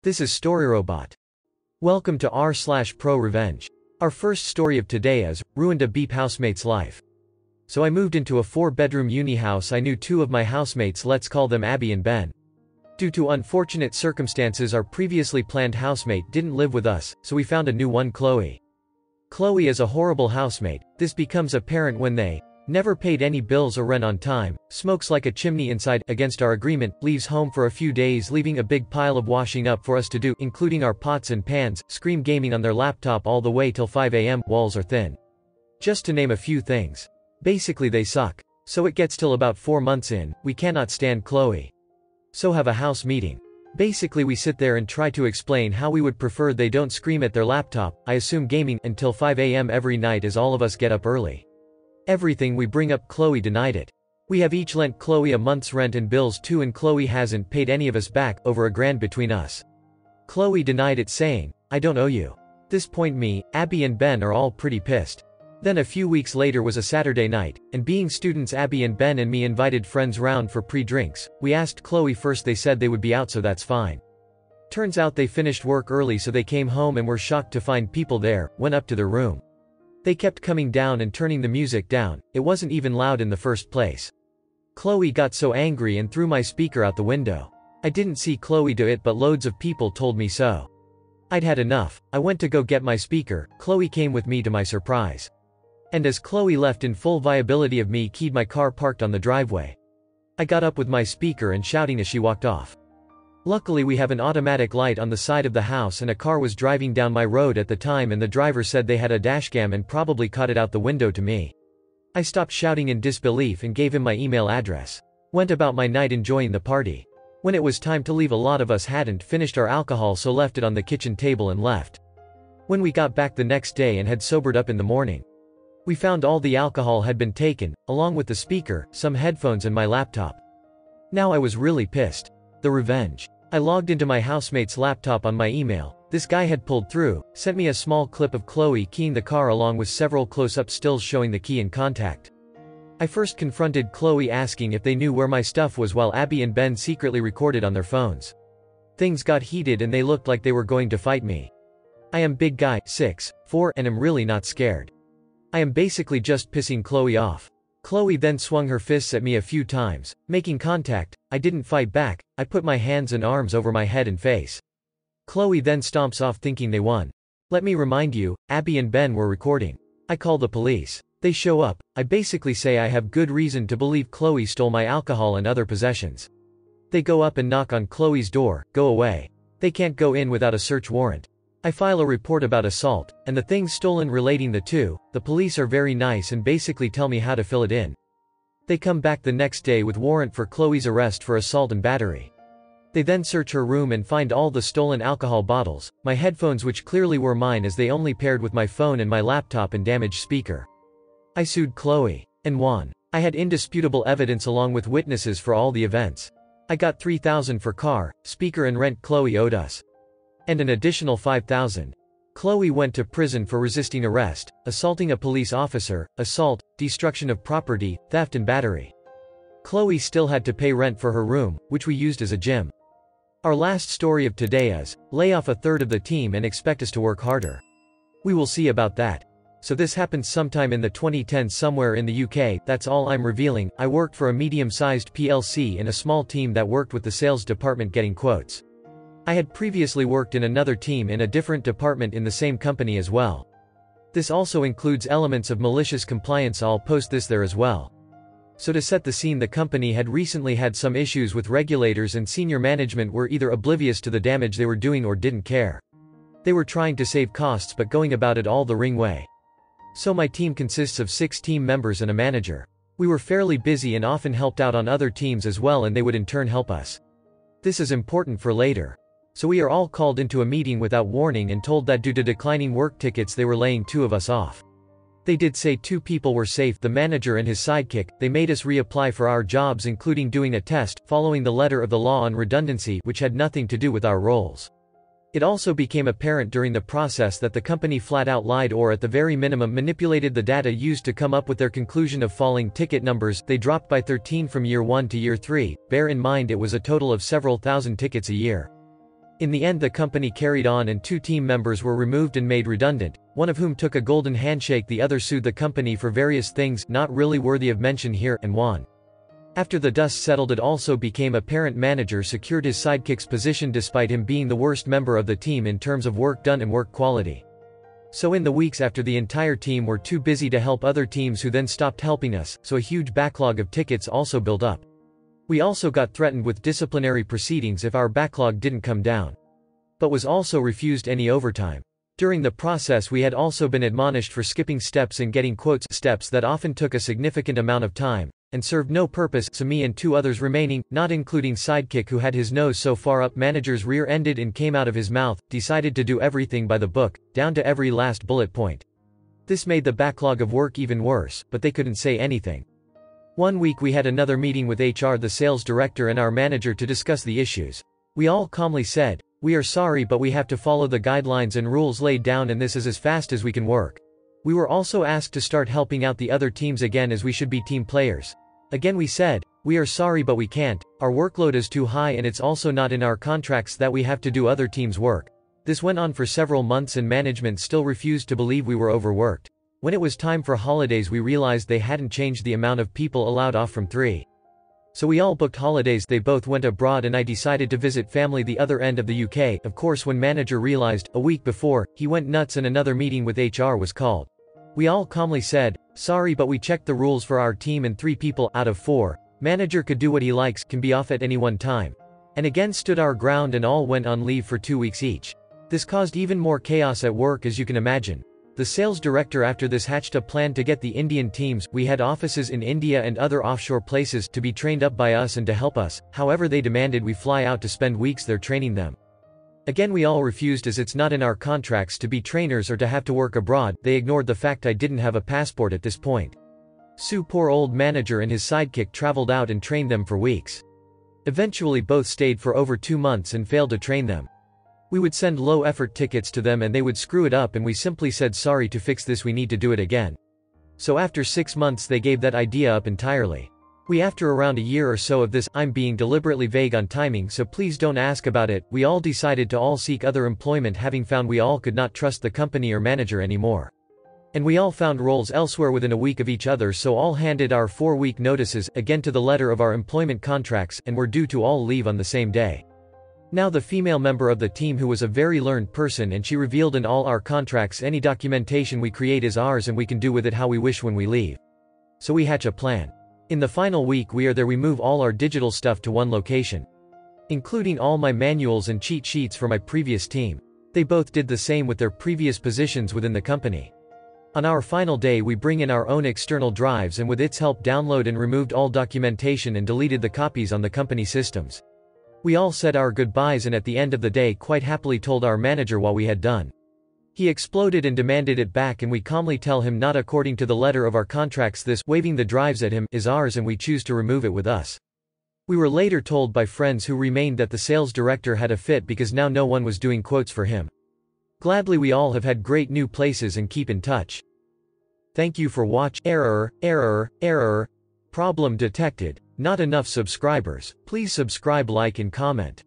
This is StoryRobot. Welcome to r/Prorevenge. Our first story of today is, ruined a beep housemate's life. So I moved into a 4-bedroom uni house. I knew two of my housemates, let's call them Abby and Ben. Due to unfortunate circumstances, our previously planned housemate didn't live with us, so we found a new one, Chloe. Chloe is a horrible housemate. This becomes apparent when they never paid any bills or rent on time, smokes like a chimney inside, against our agreement, leaves home for a few days leaving a big pile of washing up for us to do, including our pots and pans, scream gaming on their laptop all the way till 5 a.m, walls are thin. Just to name a few things. Basically they suck. So it gets till about 4 months in, we cannot stand Chloe. So have a house meeting. Basically we sit there and try to explain how we would prefer they don't scream at their laptop, I assume gaming, until 5 a.m. every night as all of us get up early. Everything we bring up, Chloe denied it. We have each lent Chloe a month's rent and bills too, and Chloe hasn't paid any of us back, over $1,000 between us. Chloe denied it, saying, "I don't owe you." This point me, Abby and Ben are all pretty pissed. Then a few weeks later was a Saturday night, and being students, Abby and Ben and me invited friends round for pre-drinks. We asked Chloe first, they said they would be out, so that's fine. Turns out they finished work early, so they came home and were shocked to find people there, went up to their room. They kept coming down and turning the music down, it wasn't even loud in the first place. Chloe got so angry and threw my speaker out the window. I didn't see Chloe do it, but loads of people told me so. I'd had enough. I went to go get my speaker. Chloe came with me to my surprise. And as Chloe left, in full viability of me, keyed my car parked on the driveway. I got up with my speaker and shouting as she walked off. Luckily we have an automatic light on the side of the house, and a car was driving down my road at the time, and the driver said they had a dashcam and probably caught it out the window to me. I stopped shouting in disbelief and gave him my email address. Went about my night enjoying the party. When it was time to leave, a lot of us hadn't finished our alcohol, so left it on the kitchen table and left. When we got back the next day and had sobered up in the morning, we found all the alcohol had been taken, along with the speaker, some headphones and my laptop. Now I was really pissed. The revenge. I logged into my housemate's laptop on my email. This guy had pulled through, sent me a small clip of Chloe keying the car along with several close-up stills showing the key in contact. I first confronted Chloe asking if they knew where my stuff was, while Abby and Ben secretly recorded on their phones. Things got heated and they looked like they were going to fight me. I am big guy, 6'4", and am really not scared. I am basically just pissing Chloe off. Chloe then swung her fists at me a few times, making contact. I didn't fight back, I put my hands and arms over my head and face. Chloe then stomps off thinking they won. Let me remind you, Abby and Ben were recording. I call the police. They show up. I basically say I have good reason to believe Chloe stole my alcohol and other possessions. They go up and knock on Chloe's door. Go away. They can't go in without a search warrant. I file a report about assault, and the things stolen relating the two. The police are very nice and basically tell me how to fill it in. They come back the next day with warrant for Chloe's arrest for assault and battery. They then search her room and find all the stolen alcohol bottles, my headphones which clearly were mine as they only paired with my phone, and my laptop and damaged speaker. I sued Chloe. And won. I had indisputable evidence along with witnesses for all the events. I got $3,000 for car, speaker and rent Chloe owed us. And an additional $5,000. Chloe went to prison for resisting arrest, assaulting a police officer, assault, destruction of property, theft and battery. Chloe still had to pay rent for her room, which we used as a gym. Our last story of today is, lay off a third of the team and expect us to work harder. We will see about that. So this happened sometime in the 2010s somewhere in the UK, that's all I'm revealing. I worked for a medium-sized PLC in a small team that worked with the sales department getting quotes. I had previously worked in another team in a different department in the same company as well. This also includes elements of malicious compliance. I'll post this there as well. So to set the scene, the company had recently had some issues with regulators, and senior management were either oblivious to the damage they were doing or didn't care. They were trying to save costs but going about it all the wrong way. So my team consists of 6 team members and a manager. We were fairly busy and often helped out on other teams as well, and they would in turn help us. This is important for later. So we are all called into a meeting without warning and told that due to declining work tickets they were laying 2 of us off. They did say 2 people were safe, the manager and his sidekick. They made us reapply for our jobs, including doing a test, following the letter of the law on redundancy, which had nothing to do with our roles. It also became apparent during the process that the company flat out lied, or at the very minimum manipulated the data used to come up with their conclusion of falling ticket numbers. They dropped by 13 from year 1 to year 3, bear in mind it was a total of several thousand tickets a year. In the end the company carried on and 2 team members were removed and made redundant, one of whom took a golden handshake, the other sued the company for various things not really worthy of mention here, and won. After the dust settled it also became apparent manager secured his sidekick's position despite him being the worst member of the team in terms of work done and work quality. So in the weeks after the entire team were too busy to help other teams who then stopped helping us, so a huge backlog of tickets also built up. We also got threatened with disciplinary proceedings if our backlog didn't come down. But was also refused any overtime. During the process we had also been admonished for skipping steps and getting quotes steps that often took a significant amount of time, and served no purpose, so me and 2 others remaining, not including sidekick who had his nose so far up manager's rear ended and came out of his mouth, decided to do everything by the book, down to every last bullet point. This made the backlog of work even worse, but they couldn't say anything. One week we had another meeting with HR, the sales director and our manager, to discuss the issues. We all calmly said, "We are sorry but we have to follow the guidelines and rules laid down and this is as fast as we can work." We were also asked to start helping out the other teams again as we should be team players. Again we said, "We are sorry but we can't, our workload is too high and it's also not in our contracts that we have to do other teams' work." This went on for several months and management still refused to believe we were overworked. When it was time for holidays we realized they hadn't changed the amount of people allowed off from 3. So we all booked holidays, they both went abroad and I decided to visit family the other end of the UK. Of course when manager realized, a week before, he went nuts and another meeting with HR was called. We all calmly said, "Sorry but we checked the rules for our team and 3 people out of 4, manager could do what he likes, can be off at any one time." And again stood our ground and all went on leave for 2 weeks each. This caused even more chaos at work as you can imagine. The sales director after this hatched a plan to get the Indian teams, we had offices in India and other offshore places, to be trained up by us and to help us, however they demanded we fly out to spend weeks there training them. Again we all refused as it's not in our contracts to be trainers or to have to work abroad. They ignored the fact I didn't have a passport at this point. So poor old manager and his sidekick traveled out and trained them for weeks. Eventually both stayed for over 2 months and failed to train them. We would send low-effort tickets to them and they would screw it up and we simply said, "Sorry, to fix this we need to do it again." So after 6 months they gave that idea up entirely. After around a year or so of this, I'm being deliberately vague on timing so please don't ask about it, we all decided to all seek other employment, having found we all could not trust the company or manager anymore. And we all found roles elsewhere within a week of each other, so all handed our 4-week notices, again to the letter of our employment contracts, and were due to all leave on the same day. Now the female member of the team who was a very learned person, and she revealed in all our contracts any documentation we create is ours and we can do with it how we wish when we leave. So we hatch a plan. In the final week we are there, we move all our digital stuff to one location, including all my manuals and cheat sheets for my previous team. They both did the same with their previous positions within the company. On our final day we bring in our own external drives and with its help download and removed all documentation and deleted the copies on the company systems. We all said our goodbyes and at the end of the day quite happily told our manager what we had done. He exploded and demanded it back and we calmly tell him not according to the letter of our contracts, this, waving the drives at him, is ours and we choose to remove it with us. We were later told by friends who remained that the sales director had a fit because now no one was doing quotes for him. Gladly we all have had great new places and keep in touch. Thank you for watch. Error. Problem detected. Not enough subscribers. Please subscribe, like and comment.